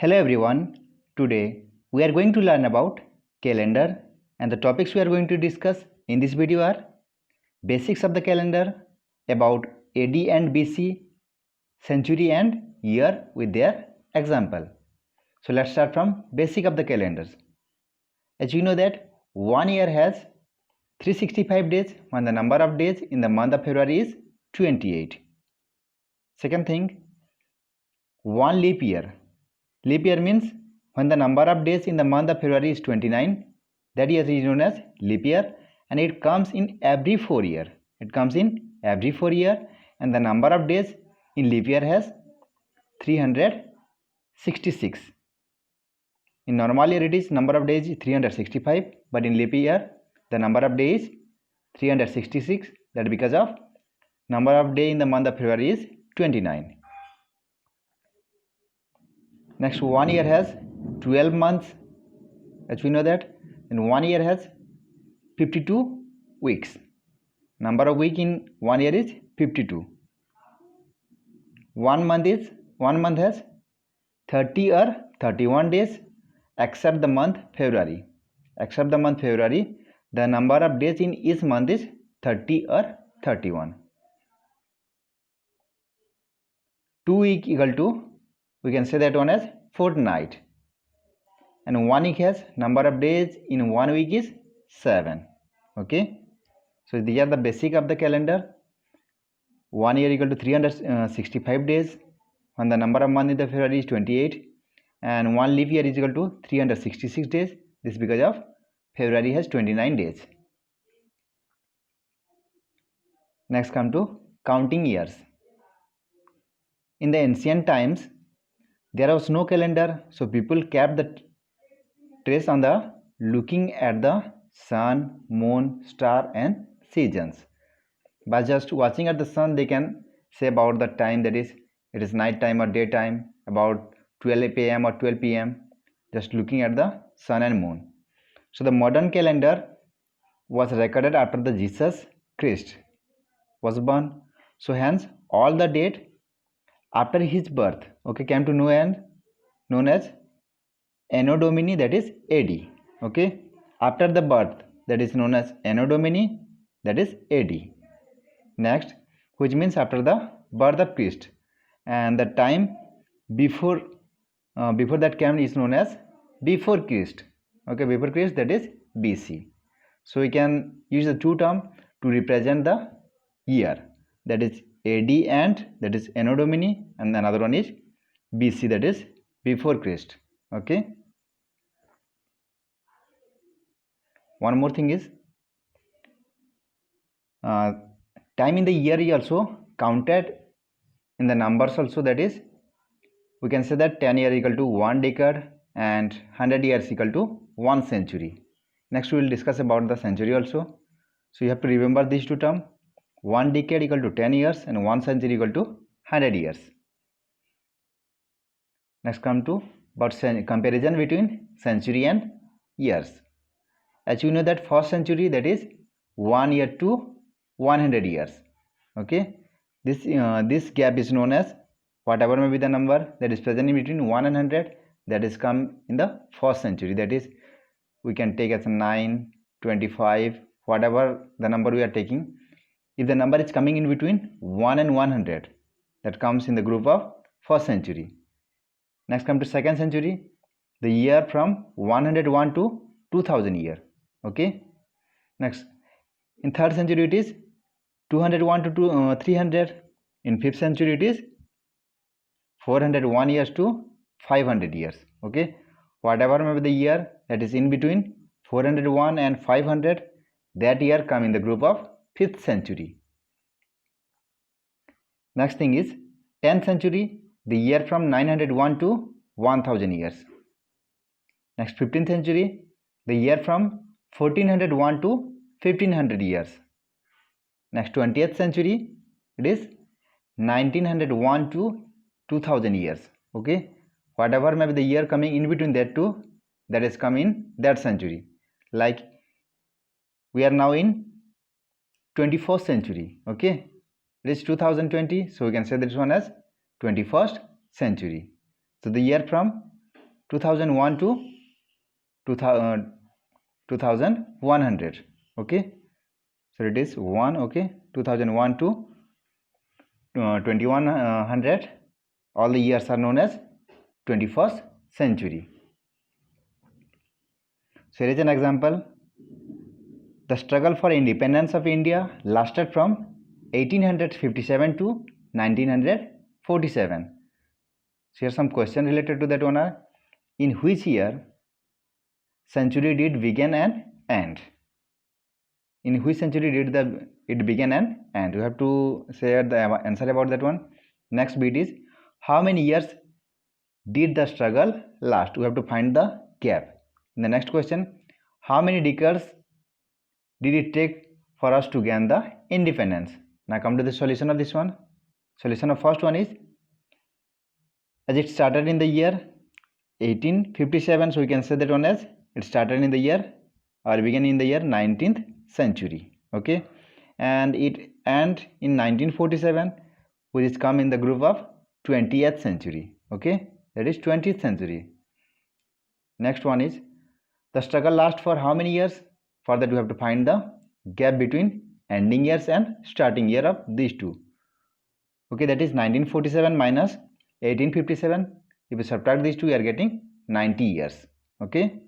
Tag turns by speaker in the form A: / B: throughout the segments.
A: Hello everyone. Today we are going to learn about calendar, and the topics we are going to discuss in this video are basics of the calendar, about AD and BC, century and year with their example. So let's start from basic of the calendars. As you know that one year has 365 days when the number of days in the month of February is 28. Second thing, one leap year. Leap year means when the number of days in the month of February is 29, that year is known as leap year, and it comes in every 4 years. It comes in every 4 years, and the number of days in leap year has 366. In normal year it is number of days is 365, but in leap year the number of days is 366. That because of number of day in the month of February is 29. Next, 1 year has 12 months, as we know that, and 1 year has 52 weeks. Number of week in 1 year is 52. 1 month has 30 or 31 days, except the month February. Except the month February, the number of days in each month is 30 or 31. 2 week equal to, we can say that one as fortnight, and 1 week has number of days in 1 week is 7. Okay, so these are the basic of the calendar. 1 year equal to 365 days when the number of month in the February is 28, and 1 leap year is equal to 366 days. This is because of February has 29 days. Next, come to counting years. In the ancient times there was no calendar, so people kept the trace on the looking at the sun, moon, star and seasons. By just watching at the sun, they can say about the time, that is it is night time or daytime, about 12 p.m. or 12 p.m. just looking at the sun and moon. So the modern calendar was recorded after the Jesus Christ was born. So hence all the date after his birth, okay, came to know and known as Anno Domini, that is AD. Okay, after the birth, that is known as Anno Domini, that is AD. Next, which means after the birth of Christ, and the time before that came is known as before Christ. Okay, before Christ, that is BC. So we can use the two terms to represent the year, that is AD and that is Anno Domini, and another one is BC, that is before Christ. Okay, one more thing is time in the year is also counted in the numbers also, that is we can say that 10 years equal to 1 decade and 100 years equal to 1 century. Next we will discuss about the century also. So you have to remember these two terms. 1 decade equal to 10 years and 1 century equal to 100 years. Next come to about comparison between century and years. As you know that first century, that is 1 year to 100 years. Okay, this gap is known as whatever may be the number that is present in between 1 and 100, that is come in the first century. That is we can take as 9, 25, whatever the number we are taking. If the number is coming in between 1 and 100, that comes in the group of first century. Next come to second century, the year from 101 to 2000 year. Okay, next in third century it is 201 to 300. In fifth century it is 401 years to 500 years. Okay, whatever may be the year that is in between 401 and 500, that year come in the group of 5th century. Next thing is 10th century, the year from 901 to 1000 years. Next 15th century, the year from 1401 to 1500 years. Next 20th century, it is 1901 to 2000 years. Okay, whatever may be the year coming in between that two, that is come in that century. Like we are now in 21st century. Okay, it is 2020, so we can say this one as 21st century. So the year from 2001 to 2100. Okay, so it is 1. Okay, 2001 to 2100. All the years are known as 21st century. So here is an example. The struggle for independence of India lasted from 1857 to 1947. So here's some question related to that one. In which year century did begin and end? In which century did it begin and end? You have to say the answer about that one. Next bit is, how many years did the struggle last? We have to find the gap. In the next question, how many decades did it take for us to gain the independence? Now come to the solution of this one. Solution of first one is, as it started in the year 1857, so we can say that one as it started in the year or began in the year 19th century. Okay, and it end in 1947, which is come in the group of 20th century. Okay, that is 20th century. Next one is, the struggle lasts for how many years? For that we have to find the gap between ending years and starting year of these two. Okay, that is 1947 minus 1857. If we subtract these two, we are getting 90 years. Okay,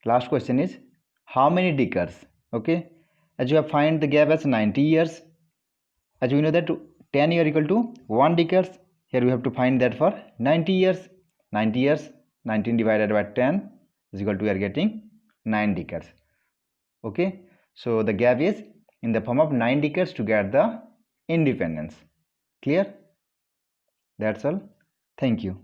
A: last question is, how many decades? Okay, as you have find the gap as 90 years, as we know that 10 year equal to 1 decades, here we have to find that for 90 years. 90 years, 19 divided by 10 is equal to, we are getting 9 decades. Okay, so the gap is in the form of 9 decades to get the independence. Clear? That's all. Thank you.